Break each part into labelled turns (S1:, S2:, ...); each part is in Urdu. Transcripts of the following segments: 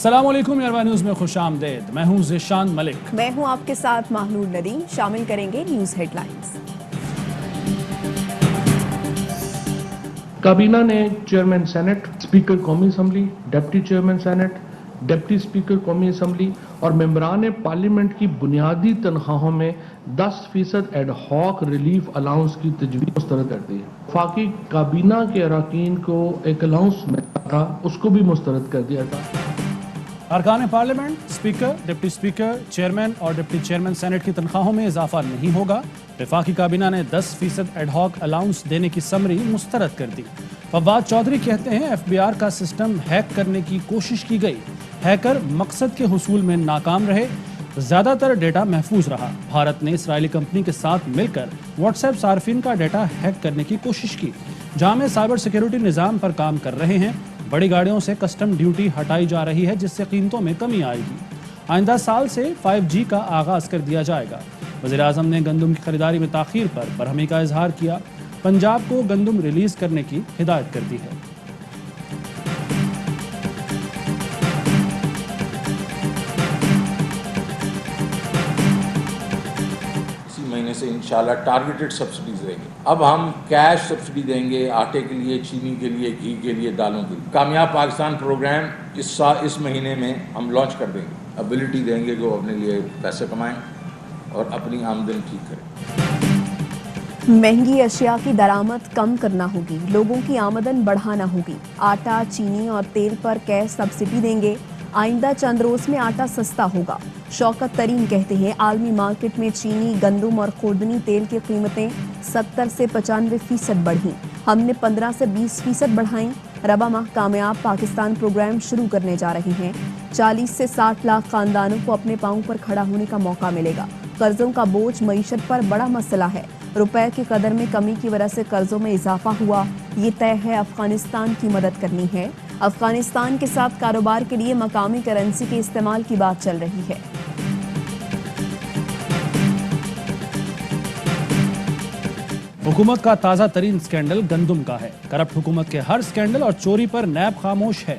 S1: السلام علیکم یاروا نیوز میں خوش آمدید. میں ہوں ذیشان ملک.
S2: میں ہوں آپ کے ساتھ ماہنور ندیم. شامل کریں گے نیوز ہیڈ لائنز.
S3: کابینہ نے چیئرمین سینٹ، اسپیکر قومی assembly, deputy chairman senate, deputy speaker قومی اسمبلی اور ممبران پارلیمنٹ کی بنیادی تنخواہوں میں 10% ایڈ ہاک ریلیف الاؤنس کی تجویز مسترد کر دی ہے. وفاقی کابینہ کے اراکین کو ایک الاؤنس ملتا تھا، اس کو بھی مسترد کر دیا تھا.
S1: ارکان parliament, speaker, deputy speaker, chairman اور ڈپٹی چیئرمین سینٹ کی تنخواہوں میں اضافہ نہیں ہوگا. وفاقی کابینہ نے 10% ایڈ ہاک الاؤنس دینے کی سمری مسترد کر دی. فواد چودھری کہتے ہیں FBR کا سسٹم ہیک کرنے کی کوشش کی گئی. ہیکر مقصد کے حصول میں ناکام رہے. زیادہ تر ڈیٹا محفوظ رہا. بھارت نے اسرائیلی کمپنی کے ساتھ مل کر واٹس ایپ صارفین کا ڈیٹا ہیک کرنے کی کوشش کی. جامع سائبر سیکیورٹی نظام پر کام کر رہے ہیں. بڑی گاڑیوں سے کسٹم ڈیوٹی ہٹائی جا رہی ہے جس سے قیمتوں میں کمی آئے گی. آئندہ سال سے 5G کا آغاز کر دیا جائے گا. وزیر اعظم نے گندم کی خریداری میں تاخیر پر برہمی کا اظہار کیا. پنجاب کو گندم ریلیز کرنے کی ہدایت کر دی ہے.
S4: اسی مہینے سے انشاءاللہ ٹارگیٹڈ سبسڈیز دیں گے. اب ہم کیش سبسڈی دیں گے آٹے کے لیے، چینی کے لیے، گھی کے لیے، دالوں کے لیے. کامیاب پاکستان پروگرام اس مہینے میں ہم لانچ کر دیں گے. ابیلٹی دیں گے کہ وہ اپنے لیے پیسے کمائیں اور اپنی آمدن ٹھیک کریں.
S2: مہنگی اشیاء کی درآمد کم کرنا ہوگی، لوگوں کی آمدن بڑھانا ہوگی. آٹا، چینی اور تیل پر کیش سبسڈی دیں گے. آئندہ چند روز میں آٹا سستا ہوگا. شوکت ترین کہتے ہیں عالمی مارکیٹ میں چینی، گندم اور خوردنی تیل کی قیمتیں 70 سے 95% بڑھیں. ہم نے 15 سے 20% بڑھائیں. ربع ماہ کامیاب پاکستان پروگرام شروع کرنے جا رہے ہیں. 40 سے 60 لاکھ خاندانوں کو اپنے پاؤں پر کھڑا ہونے کا موقع ملے گا. قرضوں کا بوجھ معیشت پر بڑا مسئلہ ہے. روپے کی قدر میں کمی کی وجہ سے قرضوں میں اضافہ ہوا. یہ طے ہے افغانستان کی مدد کرنی ہے. افغانستان کے ساتھ کاروبار کے لیے مقامی کرنسی کے استعمال کی بات چل رہی ہے.
S1: حکومت کا تازہ ترین سکینڈل گندم کا ہے. کرپٹ حکومت کے ہر سکینڈل اور چوری پر نیب خاموش ہے.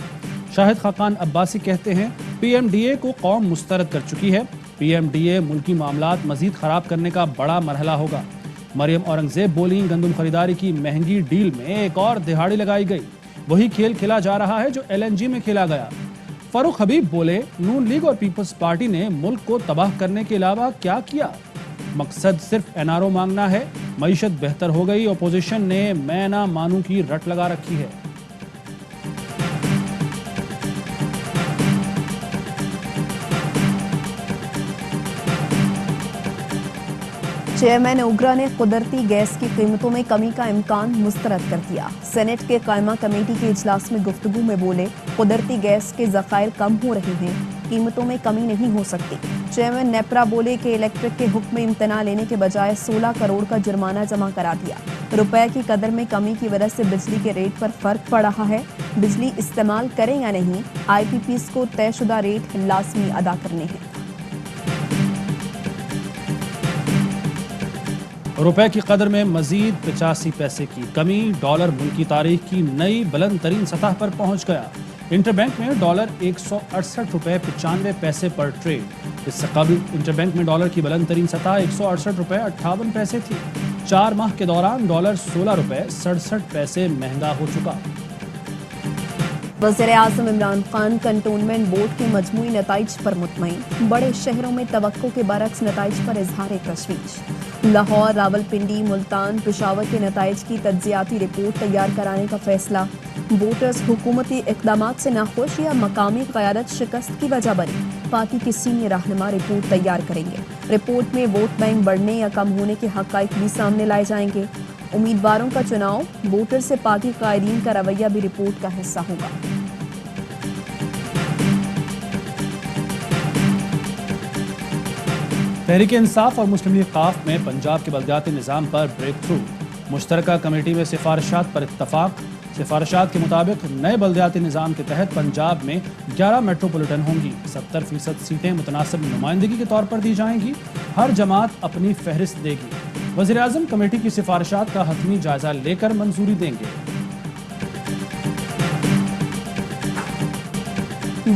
S1: شاہد خاقان عباسی کہتے ہیں PMDA کو قوم مسترد کر چکی ہے. PMDA ملکی معاملات مزید خراب کرنے کا بڑا مرحلہ ہوگا. مریم اورنگزیب بولیں گندم خریداری کی مہنگی ڈیل میں ایک اور دہاڑی لگائی گئی. وہی کھیل کھیلا جا رہا ہے جو LNG میں کھیلا گیا. فاروق حبیب بولے نون لیگ اور پیپلز پارٹی نے ملک کو تباہ کرنے کے علاوہ کیا کیا؟ مقصد صرف NRO مانگنا ہے. معیشت بہتر ہو گئی. اپوزیشن نے میں نہ مانوں کی رٹ لگا رکھی ہے.
S2: چیئرمین اوگرا نے قدرتی گیس کی قیمتوں میں کمی کا امکان مسترد کر دیا. سینٹ کے قائمہ کمیٹی کے اجلاس میں گفتگو میں بولے قدرتی گیس کے ذخائر کم ہو رہے ہیں، قیمتوں میں کمی نہیں ہو سکتی. چیئرمین نیپرا بولے کہ الیکٹرک کے حکم میں امتناع لینے کے بجائے 16 کروڑ کا جرمانہ جمع کرا دیا. روپے کی قدر میں کمی کی وجہ سے بجلی کے ریٹ پر فرق پڑ رہا ہے. بجلی استعمال کریں یا نہیں، IPPs کو طے شدہ ریٹ لازمی ادا کرنے ہیں.
S1: روپے کی قدر میں مزید 85 پیسے کی کمی. ڈالر ملکی تاریخ کی نئی بلند ترین سطح پر پہنچ گیا. انٹر بینک میں ڈالر 168 روپے 95 پیسے پر ٹریڈ. اس سے قبل انٹر بینک میں ڈالر کی بلند ترین سطح 168 روپے 58 پیسے تھی. 4 ماہ کے دوران ڈالر 16 روپے 67 پیسے مہنگا ہو چکا.
S2: وزیر اعظم عمران خان کنٹونمنٹ بورڈ کے مجموعی نتائج پر مطمئن. بڑے شہروں میں توقع کے برعکس نتائج پر اظہار تشویش. لاہور، راولپنڈی، ملتان، پشاور کے نتائج کی تجزیاتی رپورٹ تیار کرانے کا فیصلہ. ووٹرز حکومتی اقدامات سے ناخوش یا مقامی قیادت شکست کی وجہ بنی. پارٹی کے سینئر رہنما رپورٹ تیار کریں گے. رپورٹ میں ووٹ بینک بڑھنے یا کم ہونے کے حقائق بھی سامنے لائے جائیں گے. امیدواروں کا چناؤ، ووٹر سے پارٹی قائدین کا رویہ بھی رپورٹ کا حصہ ہوگا.
S1: تحریک انصاف اور مسلم لیگ قاف میں پنجاب کے بلدیاتی نظام پر بریک تھرو. مشترکہ کمیٹی میں سفارشات پر اتفاق. سفارشات کے مطابق نئے بلدیاتی نظام کے تحت پنجاب میں 11 میٹروپولیٹن ہوں گی. 70% سیٹیں متناسب نمائندگی کے طور پر دی جائیں گی. ہر جماعت اپنی فہرست دے گی. وزیر اعظم کمیٹی کی سفارشات کا حتمی جائزہ لے کر منظوری دیں گے.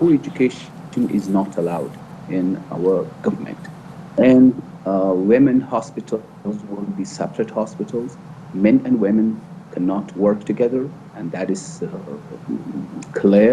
S5: Co-education is not allowed in our government, and women hospitals will be separate hospitals. Men and women cannot work together, and that is clear.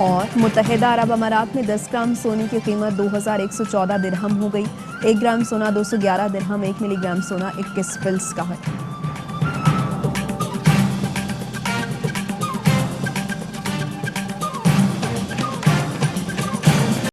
S2: اور متحدہ عرب امارات میں 10 گرام سونے کی قیمت 2114 درہم ہو گئی. 1 گرام سونا 211 درہم، 1 ملی گرام سونا 21 فلس کا ہے.